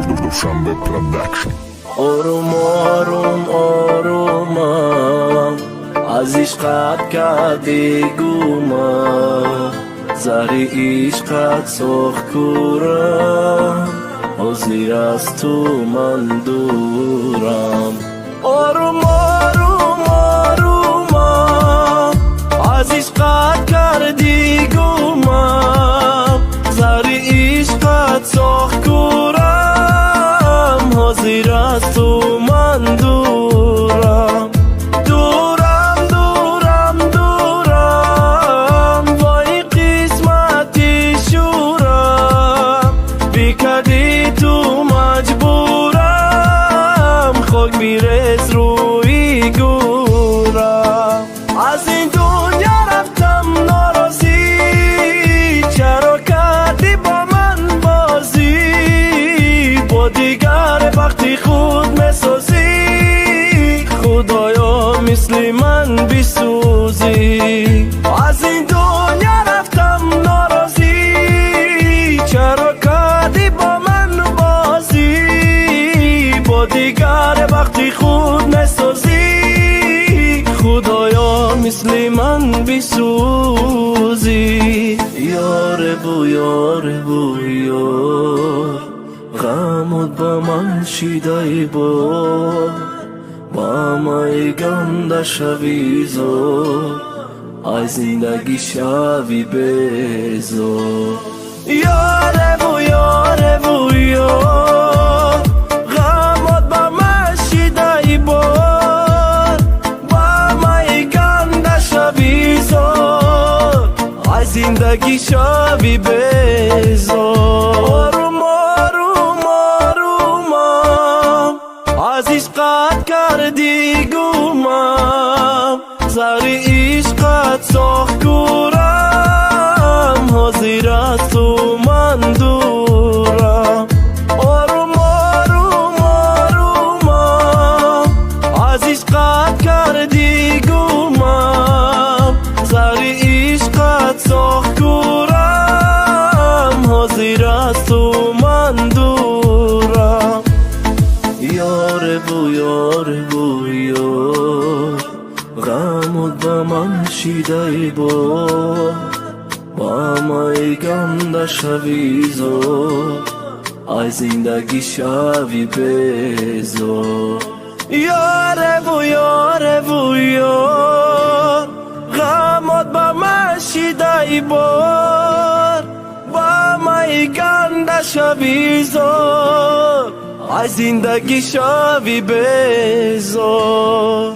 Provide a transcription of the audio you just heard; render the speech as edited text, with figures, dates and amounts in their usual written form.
Dushanbe Production. آروم آروم آرومم از عشقت کردی گومم زری عشقت سرخ کورم حاضر از تو من دورم آروم آروم آرومم از عشقت کردی گومم زری عشقت سرخ کورم حاضر از تو من دورم دورم دورم دورم وای قسمتی شورم بیکردی تو مجبورم خاک میرس روی گورم از این دنیا رفتم ناراضی چرا کردی با من بازی با دیگر وقتی خود مسازی خدایا مثل من بسوزی از این دنیا رفتم ناراضی چرا کردی با من بازی با دیگر وقتی خود مسازی خدایا مثل من بسوزی یار بو یار بو یار غمت با من شیدای با مای گنده شوی زور ای زندگی شوی بیزور یار بو یار بو یار غمت با من شیدای با مای گنده شوی زور ای زندگی شوی بیزور از عشقت کردی گومم زری عشقت ساخت کورم حاضر از تو من دورم آروم آروم آرومم از عشقت کردی گومم زری عشقت ساخت کورم حاضر از تو من دورم یار بو یار بو یار غمت با من شیدای با مای گنده شوی زور ای زندگی شوی بیزور یار بو یار بو یار غمت با من شیدای با مای گنده شوی زور ای زندگی شوی بیزار